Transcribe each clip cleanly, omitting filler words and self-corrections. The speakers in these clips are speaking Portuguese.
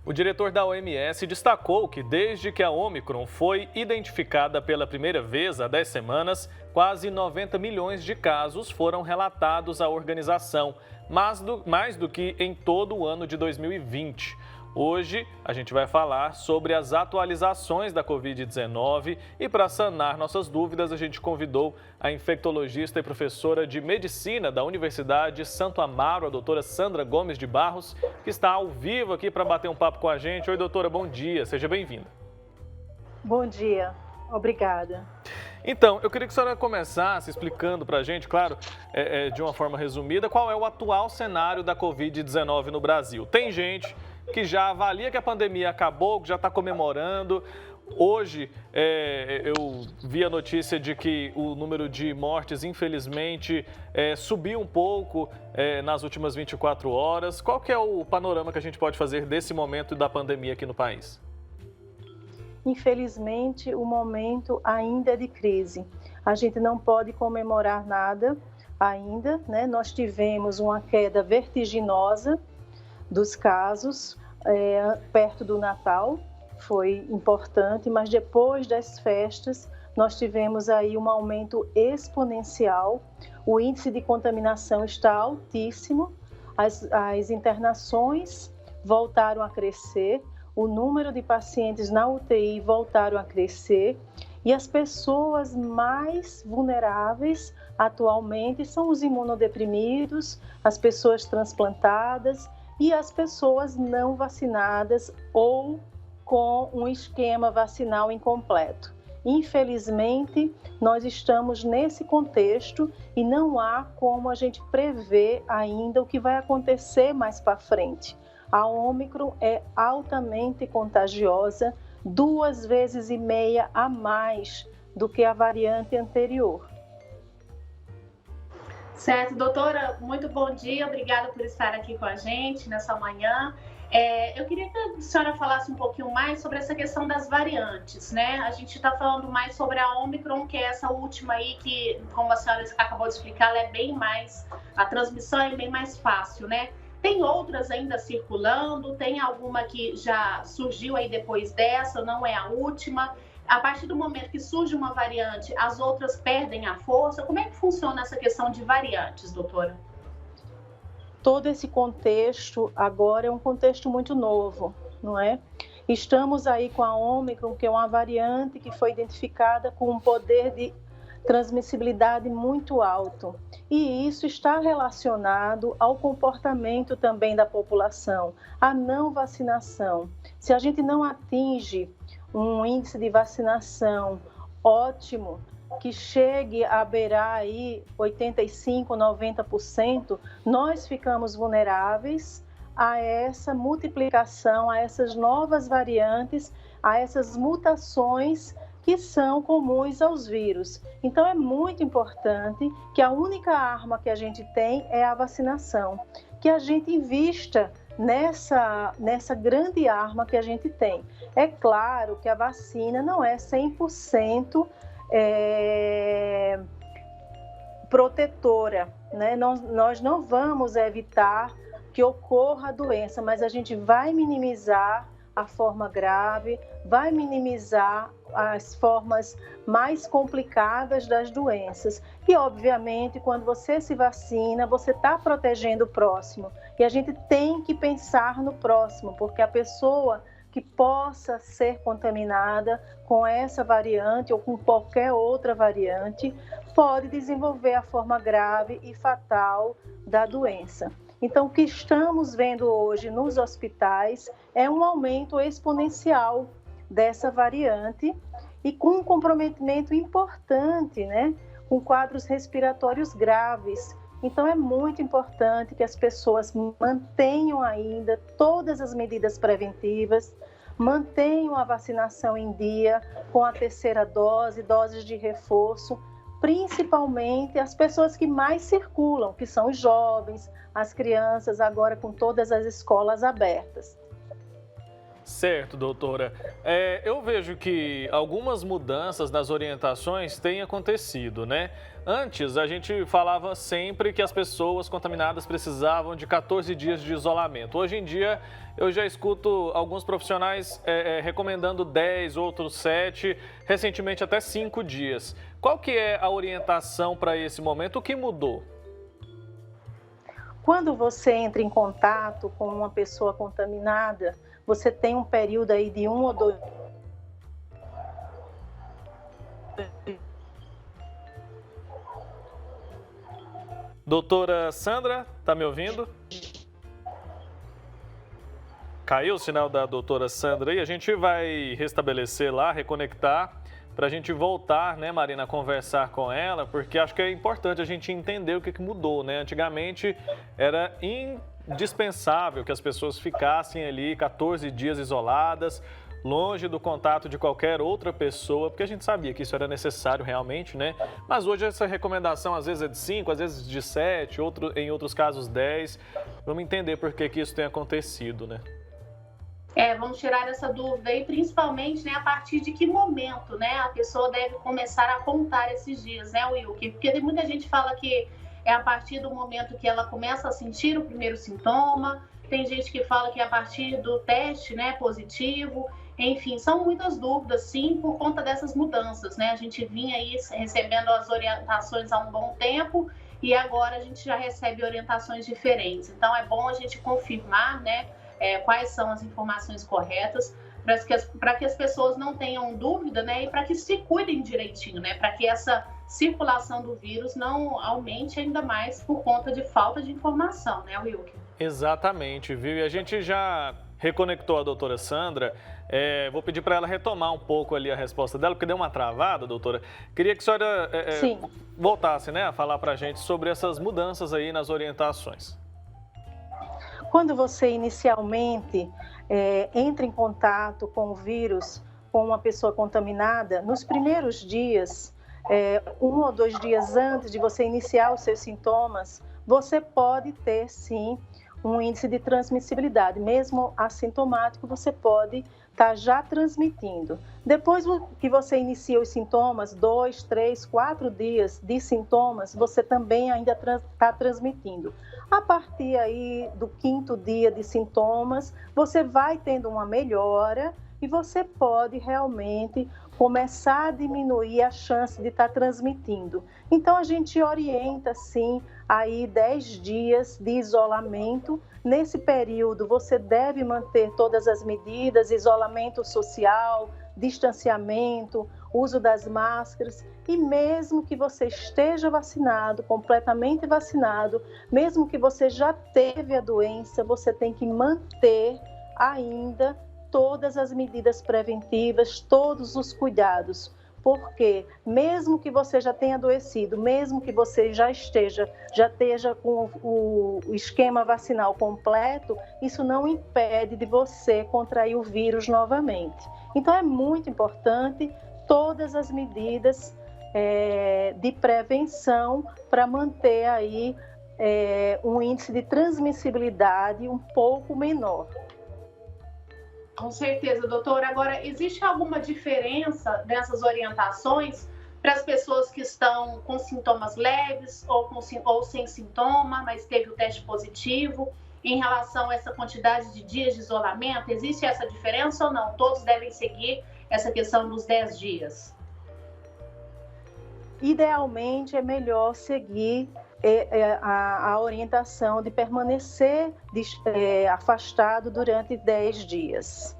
O diretor da OMS destacou que desde que a Ômicron foi identificada pela primeira vez há 10 semanas, quase 90 milhões de casos foram relatados à organização, mais do que em todo o ano de 2020. Hoje, a gente vai falar sobre as atualizações da Covid-19 e para sanar nossas dúvidas, a gente convidou a infectologista e professora de medicina da Universidade Santo Amaro, a doutora Sandra Gomes de Barros, que está ao vivo aqui para bater um papo com a gente. Oi, doutora, bom dia, seja bem-vinda. Bom dia, obrigada. Então, eu queria que a senhora começasse explicando para a gente, claro, de uma forma resumida, qual é o atual cenário da Covid-19 no Brasil. Tem gente que já avalia que a pandemia acabou, que já está comemorando. Hoje, eu vi a notícia de que o número de mortes, infelizmente, subiu um pouco nas últimas 24 horas. Qual que é o panorama que a gente pode fazer desse momento da pandemia aqui no país? Infelizmente, o momento ainda é de crise. A gente não pode comemorar nada ainda, né? Nós tivemos uma queda vertiginosa dos casos perto do Natal, foi importante, mas depois das festas nós tivemos aí um aumento exponencial, o índice de contaminação está altíssimo, as internações voltaram a crescer, o número de pacientes na UTI voltaram a crescer e as pessoas mais vulneráveis atualmente são os imunodeprimidos, as pessoas transplantadas e as pessoas não vacinadas ou com um esquema vacinal incompleto. Infelizmente, nós estamos nesse contexto e não há como a gente prever ainda o que vai acontecer mais para frente. A Ômicron é altamente contagiosa, 2,5 vezes a mais do que a variante anterior. Certo, doutora, muito bom dia, obrigada por estar aqui com a gente nessa manhã. Eu queria que a senhora falasse um pouquinho mais sobre essa questão das variantes, né? A gente está falando mais sobre a Ômicron, que é essa última aí que, como a senhora acabou de explicar, ela é bem mais, a transmissão é bem mais fácil, né? Tem outras ainda circulando, tem alguma que já surgiu aí depois dessa, não é a última? A partir do momento que surge uma variante, as outras perdem a força? Como é que funciona essa questão de variantes, doutora? Todo esse contexto agora é um contexto muito novo, não é? Estamos aí com a Ômicron, que é uma variante que foi identificada com um poder de transmissibilidade muito alto. E isso está relacionado ao comportamento também da população, a não vacinação. Se a gente não atinge um índice de vacinação ótimo, que chegue a beirar aí 85%, 90%, nós ficamos vulneráveis a essa multiplicação, a essas novas variantes, a essas mutações que são comuns aos vírus. Então é muito importante que a única arma que a gente tem é a vacinação, que a gente invista nessa grande arma que a gente tem. É claro que a vacina não é 100% protetora, né? Nós não vamos evitar que ocorra a doença, mas a gente vai minimizar a forma grave, vai minimizar as formas mais complicadas das doenças. E, obviamente, quando você se vacina, você está protegendo o próximo. E a gente tem que pensar no próximo, porque a pessoa que possa ser contaminada com essa variante ou com qualquer outra variante pode desenvolver a forma grave e fatal da doença. Então, o que estamos vendo hoje nos hospitais é um aumento exponencial dessa variante e com um comprometimento importante, né? Com quadros respiratórios graves. Então, é muito importante que as pessoas mantenham ainda todas as medidas preventivas, mantenham a vacinação em dia com a terceira dose, doses de reforço, principalmente as pessoas que mais circulam, que são os jovens, as crianças, agora com todas as escolas abertas. Certo, doutora. Eu vejo que algumas mudanças nas orientações têm acontecido, né? Antes, a gente falava sempre que as pessoas contaminadas precisavam de 14 dias de isolamento. Hoje em dia, eu já escuto alguns profissionais recomendando 10, outros 7, recentemente até 5 dias. Qual que é a orientação para esse momento? O que mudou? Quando você entra em contato com uma pessoa contaminada, você tem um período aí de 1 ou 2. Doutora Sandra, tá me ouvindo? Caiu o sinal da doutora Sandra aí, a gente vai restabelecer lá, reconectar, para a gente voltar, né, Marina, a conversar com ela, porque acho que é importante a gente entender o que mudou, né? Antigamente era indispensável que as pessoas ficassem ali 14 dias isoladas, longe do contato de qualquer outra pessoa, porque a gente sabia que isso era necessário realmente, né? Mas hoje essa recomendação às vezes é de 5, às vezes de 7, em outros casos 10. Vamos entender por que isso tem acontecido, né? Vamos tirar essa dúvida aí, principalmente, né, a partir de que momento, né, a pessoa deve começar a contar esses dias, né, Wilke? Porque tem muita gente que fala que é a partir do momento que ela começa a sentir o primeiro sintoma, tem gente que fala que é a partir do teste, né, positivo, enfim, são muitas dúvidas, sim, por conta dessas mudanças, né? A gente vinha aí recebendo as orientações há um bom tempo e agora a gente já recebe orientações diferentes. Então, é bom a gente confirmar, né, quais são as informações corretas, para que as pessoas não tenham dúvida, né, e para que se cuidem direitinho, né, para que essa circulação do vírus não aumente ainda mais por conta de falta de informação, né, Wilke? Exatamente, viu? E a gente já reconectou a doutora Sandra. Vou pedir para ela retomar um pouco ali a resposta dela, porque deu uma travada, doutora. Queria que a senhora voltasse, né, a falar para a gente sobre essas mudanças aí nas orientações. Quando você inicialmente entra em contato com o vírus, com uma pessoa contaminada, nos primeiros dias, 1 ou 2 dias antes de você iniciar os seus sintomas, você pode ter, sim, um índice de transmissibilidade. Mesmo assintomático, você pode estar já transmitindo. Depois que você inicia os sintomas, 2, 3, 4 dias de sintomas, você também ainda está transmitindo. A partir aí do 5º dia de sintomas, você vai tendo uma melhora e você pode realmente começar a diminuir a chance de estar transmitindo. Então, a gente orienta, sim, aí 10 dias de isolamento. Nesse período, você deve manter todas as medidas, isolamento social, distanciamento, uso das máscaras, e mesmo que você esteja vacinado, completamente vacinado, mesmo que você já teve a doença, você tem que manter ainda todas as medidas preventivas, todos os cuidados, porque mesmo que você já tenha adoecido, mesmo que você já esteja com o esquema vacinal completo, isso não impede de você contrair o vírus novamente. Então é muito importante todas as medidas de prevenção para manter aí um índice de transmissibilidade um pouco menor. Com certeza, doutora. Agora, existe alguma diferença dessas orientações para as pessoas que estão com sintomas leves ou sem sintoma, mas teve o teste positivo, em relação a essa quantidade de dias de isolamento? Existe essa diferença ou não? Todos devem seguir essa questão dos 10 dias? Idealmente, é melhor seguir a orientação de permanecer afastado durante 10 dias.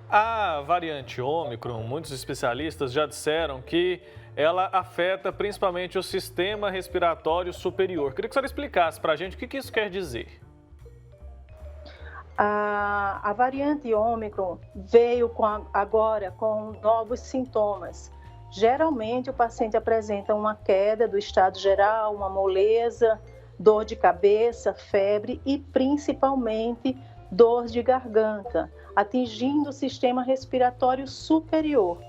A variante Ômicron, muitos especialistas já disseram que ela afeta principalmente o sistema respiratório superior. Queria que a senhora explicasse para a gente o que isso quer dizer. A variante Ômicron veio agora com novos sintomas. Geralmente, o paciente apresenta uma queda do estado geral, uma moleza, dor de cabeça, febre e, principalmente, dor de garganta, atingindo o sistema respiratório superior.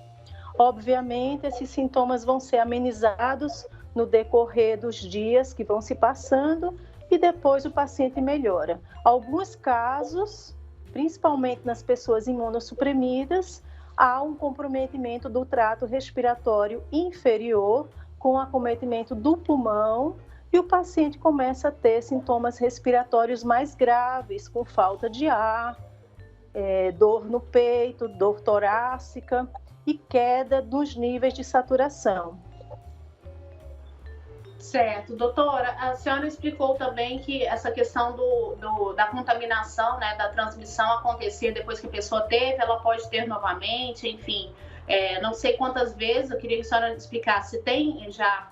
Obviamente, esses sintomas vão ser amenizados no decorrer dos dias que vão se passando e depois o paciente melhora. Alguns casos principalmente nas pessoas imunossuprimidas, há um comprometimento do trato respiratório inferior, com acometimento do pulmão, e o paciente começa a ter sintomas respiratórios mais graves, com falta de ar, dor no peito, dor torácica e queda dos níveis de saturação. Certo. Doutora, a senhora explicou também que essa questão da contaminação, né, da transmissão acontecer depois que a pessoa teve, ela pode ter novamente, enfim, não sei quantas vezes, eu queria que a senhora explicasse se tem já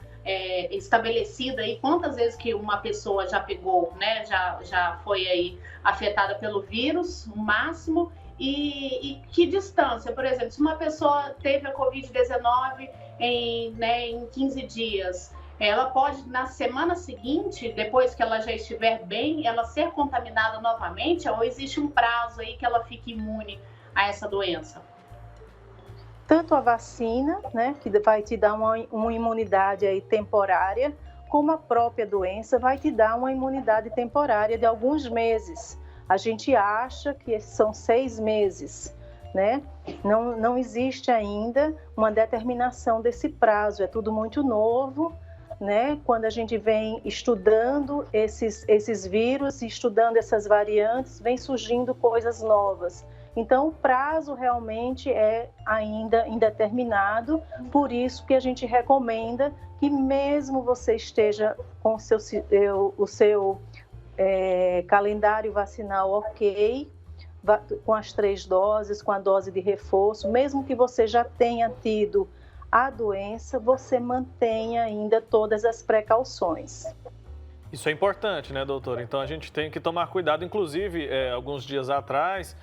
estabelecido aí quantas vezes que uma pessoa já pegou, né, já foi aí afetada pelo vírus, o máximo, e que distância, por exemplo, se uma pessoa teve a Covid-19 em 15 dias, ela pode, na semana seguinte, depois que ela já estiver bem, ela ser contaminada novamente, ou existe um prazo aí que ela fique imune a essa doença? Tanto a vacina, né, que vai te dar uma imunidade aí temporária, como a própria doença vai te dar uma imunidade temporária de alguns meses. A gente acha que são 6 meses, né? Não existe ainda uma determinação desse prazo, é tudo muito novo, né? Quando a gente vem estudando esses vírus, estudando essas variantes, vem surgindo coisas novas. Então, o prazo realmente é ainda indeterminado, por isso que a gente recomenda que mesmo você esteja com o seu calendário vacinal ok, com as 3 doses, com a dose de reforço, mesmo que você já tenha tido a doença, você mantenha ainda todas as precauções. Isso é importante, né, doutora? Então a gente tem que tomar cuidado. Inclusive, alguns dias atrás,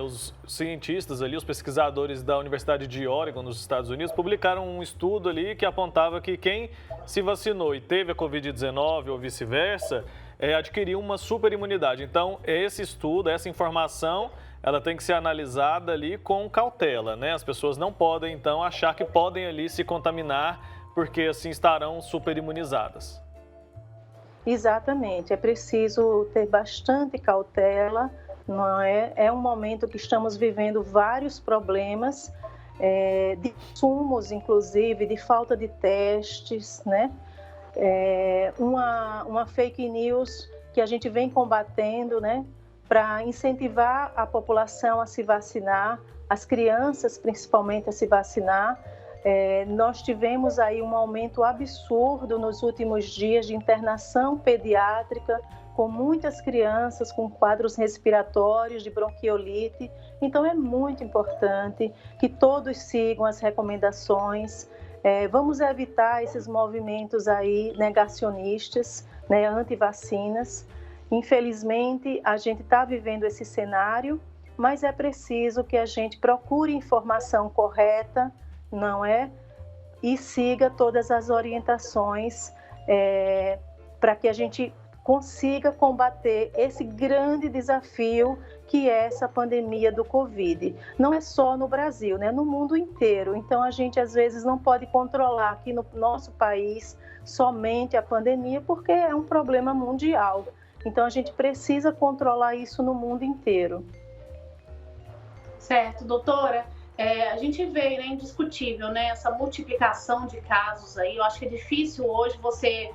os cientistas ali, os pesquisadores da Universidade de Oregon, nos Estados Unidos, publicaram um estudo ali que apontava que quem se vacinou e teve a Covid-19 ou vice-versa, adquiriu uma superimunidade. Então, esse estudo, essa informação, ela tem que ser analisada ali com cautela, né? As pessoas não podem, então, achar que podem ali se contaminar, porque assim estarão superimunizadas. Exatamente, é preciso ter bastante cautela, não é? É um momento que estamos vivendo vários problemas, de insumos, inclusive, de falta de testes, né? Uma fake news que a gente vem combatendo, né? Para incentivar a população a se vacinar, as crianças principalmente a se vacinar. Nós tivemos aí um aumento absurdo nos últimos dias de internação pediátrica, com muitas crianças com quadros respiratórios, de bronquiolite. Então, é muito importante que todos sigam as recomendações. Vamos evitar esses movimentos aí negacionistas, né, anti-vacinas. Infelizmente, a gente está vivendo esse cenário, mas é preciso que a gente procure informação correta, não é? E siga todas as orientações para que a gente consiga combater esse grande desafio que é essa pandemia do Covid. Não é só no Brasil, né? No mundo inteiro. Então, a gente às vezes não pode controlar aqui no nosso país somente a pandemia, porque é um problema mundial. Então, a gente precisa controlar isso no mundo inteiro. Certo, doutora. A gente vê, né, indiscutível, né, essa multiplicação de casos aí. Eu acho que é difícil hoje você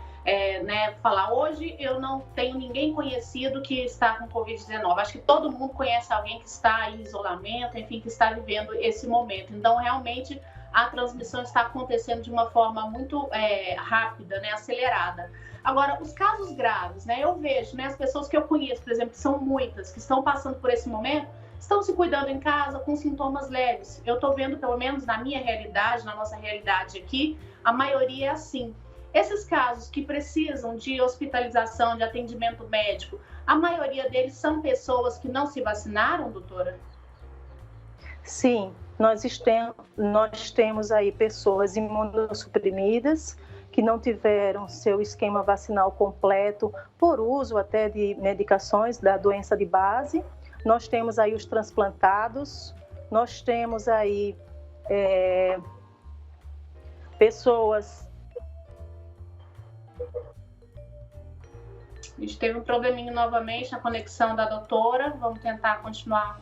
falar. Hoje eu não tenho ninguém conhecido que está com Covid-19. Acho que todo mundo conhece alguém que está em isolamento, enfim, que está vivendo esse momento. Então, realmente, a transmissão está acontecendo de uma forma muito rápida, né, acelerada. Agora, os casos graves, né, eu vejo, né, as pessoas que eu conheço, por exemplo, que são muitas, que estão passando por esse momento, estão se cuidando em casa com sintomas leves. Eu estou vendo, pelo menos na minha realidade, na nossa realidade aqui, a maioria é assim. Esses casos que precisam de hospitalização, de atendimento médico, a maioria deles são pessoas que não se vacinaram, doutora? Sim, nós temos aí pessoas imunossuprimidas que não tiveram seu esquema vacinal completo por uso até de medicações da doença de base. Nós temos aí os transplantados, nós temos aí pessoas A gente teve um probleminha novamente na conexão da doutora. Vamos tentar continuar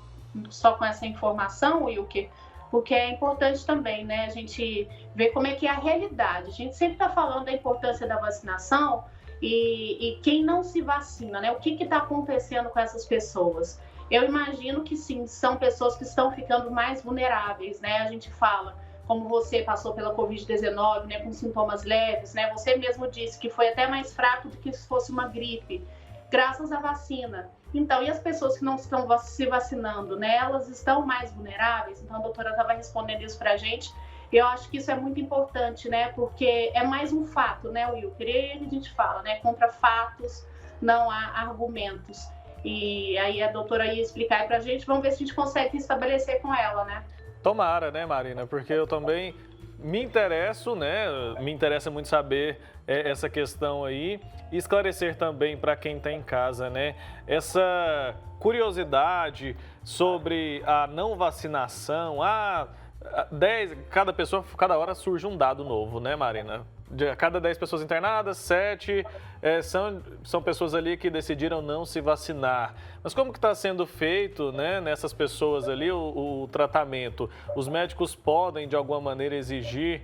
só com essa informação, Wilker, porque é importante também, né, a gente ver como é que é a realidade. A gente sempre está falando da importância da vacinação e quem não se vacina, né, o que está acontecendo com essas pessoas? Eu imagino que sim, são pessoas que estão ficando mais vulneráveis, né, a gente fala, como você passou pela Covid-19, né, com sintomas leves, né, você mesmo disse que foi até mais fraco do que se fosse uma gripe, graças à vacina. Então, e as pessoas que não estão se vacinando, né? Elas estão mais vulneráveis? Então, a doutora estava respondendo isso para a gente. E eu acho que isso é muito importante, né? Porque é mais um fato, né, Wilker? E a gente fala, né? Contra fatos não há argumentos. E aí a doutora ia explicar para a gente. Vamos ver se a gente consegue estabelecer com ela, né? Tomara, né, Marina? Porque eu também me interesso, né? Me interessa muito saber essa questão aí e esclarecer também para quem está em casa, né? Essa curiosidade sobre a não vacinação, cada hora surge um dado novo, né, Marina? De cada 10 pessoas internadas, 7 são pessoas ali que decidiram não se vacinar. Mas como que está sendo feito, né, nessas pessoas ali o tratamento? Os médicos podem, de alguma maneira, exigir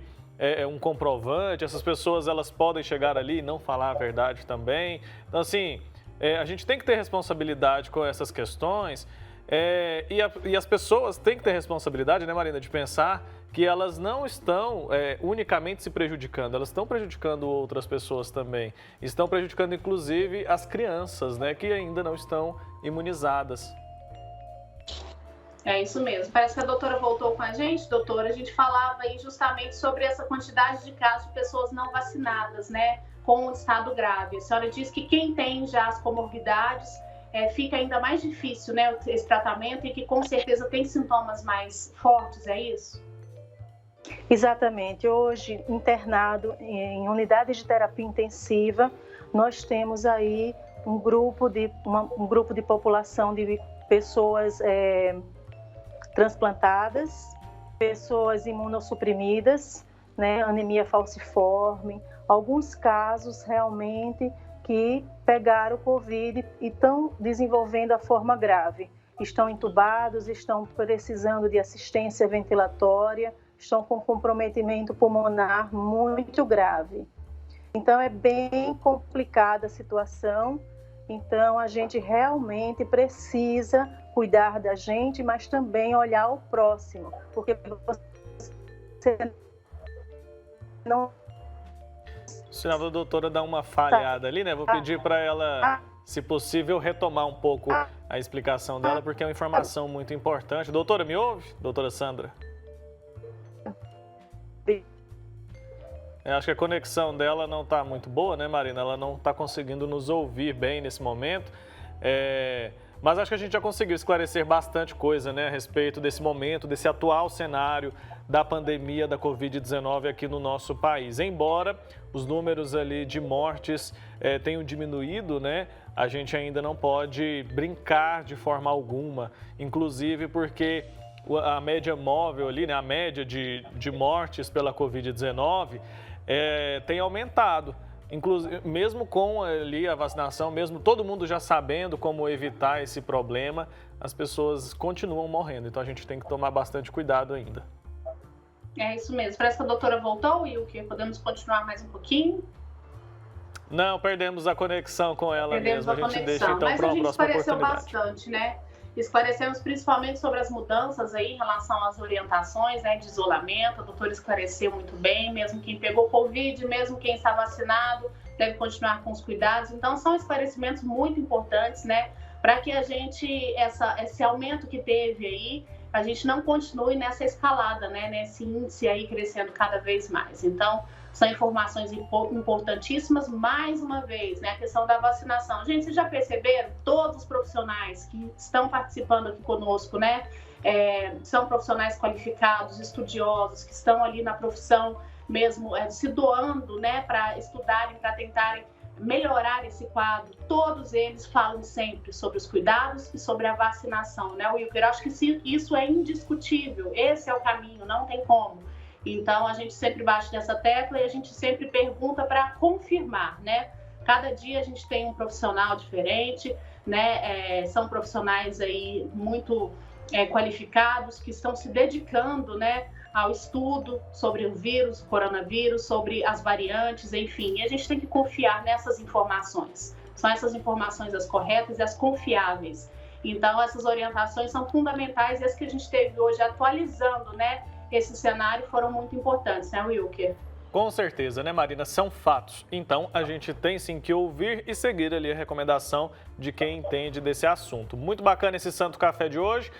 um comprovante? Essas pessoas elas podem chegar ali e não falar a verdade também? Então, assim, a gente tem que ter responsabilidade com essas questões e as pessoas têm que ter responsabilidade, né, Marina, de pensar que elas não estão unicamente se prejudicando, elas estão prejudicando outras pessoas também. Estão prejudicando, inclusive, as crianças, né, que ainda não estão imunizadas. É isso mesmo. Parece que a doutora voltou com a gente, doutora. A gente falava aí justamente sobre essa quantidade de casos de pessoas não vacinadas, né, com um estado grave. A senhora diz que quem tem já as comorbidades fica ainda mais difícil, né, esse tratamento e que com certeza tem sintomas mais fortes, é isso? Exatamente. Hoje, internado em unidades de terapia intensiva, nós temos aí um grupo de população de pessoas transplantadas, pessoas imunossuprimidas, né, anemia falciforme, alguns casos realmente que pegaram o Covid e estão desenvolvendo a forma grave. Estão entubados, estão precisando de assistência ventilatória, estão com comprometimento pulmonar muito grave. Então, é bem complicada a situação. Então, a gente realmente precisa cuidar da gente, mas também olhar o próximo, porque você não... Senão a doutora dá uma falhada ali, né? Vou pedir para ela, se possível, retomar um pouco a explicação dela, porque é uma informação muito importante. Doutora, me ouve? Doutora Sandra? Eu acho que a conexão dela não está muito boa, né, Marina? Ela não está conseguindo nos ouvir bem nesse momento. Mas acho que a gente já conseguiu esclarecer bastante coisa, né, a respeito desse momento, desse atual cenário da pandemia da Covid-19 aqui no nosso país. Embora os números ali de mortes tenham diminuído, né, a gente ainda não pode brincar de forma alguma, inclusive porque a média móvel ali, né, a média de mortes pela Covid-19 tem aumentado. Inclusive, mesmo com ali a vacinação, mesmo todo mundo já sabendo como evitar esse problema, as pessoas continuam morrendo. Então a gente tem que tomar bastante cuidado ainda. É isso mesmo. Parece que a doutora voltou e o que? Podemos continuar mais um pouquinho? Não, perdemos a conexão com ela mesmo. A gente deixa então para uma próxima oportunidade. Mas a gente esclareceu bastante, né? Esclarecemos principalmente sobre as mudanças aí em relação às orientações, né, de isolamento. A doutora esclareceu muito bem, mesmo quem pegou Covid, mesmo quem está vacinado, deve continuar com os cuidados. Então, são esclarecimentos muito importantes, né, para que a gente, esse aumento que teve aí, a gente não continue nessa escalada, né, nesse índice aí crescendo cada vez mais. Então, são informações importantíssimas, mais uma vez, né, a questão da vacinação. Gente, vocês já perceberam? Todos os profissionais que estão participando aqui conosco, né, são profissionais qualificados, estudiosos, que estão ali na profissão mesmo, se doando, né, para estudarem, para tentarem melhorar esse quadro. Todos eles falam sempre sobre os cuidados e sobre a vacinação, né, Wilker? Eu acho que isso é indiscutível, esse é o caminho, não tem como. Então, a gente sempre bate nessa tecla e a gente sempre pergunta para confirmar, né? Cada dia a gente tem um profissional diferente, né? São profissionais aí muito qualificados que estão se dedicando, né, ao estudo sobre o vírus, o coronavírus, sobre as variantes, enfim. E a gente tem que confiar nessas informações. São essas informações as corretas e as confiáveis. Então, essas orientações são fundamentais e as que a gente teve hoje atualizando, né, esse cenário foram muito importantes, né, Wilker? Com certeza, né, Marina? São fatos. Então, a gente tem sim que ouvir e seguir ali a recomendação de quem entende desse assunto. Muito bacana esse Santo Café de hoje.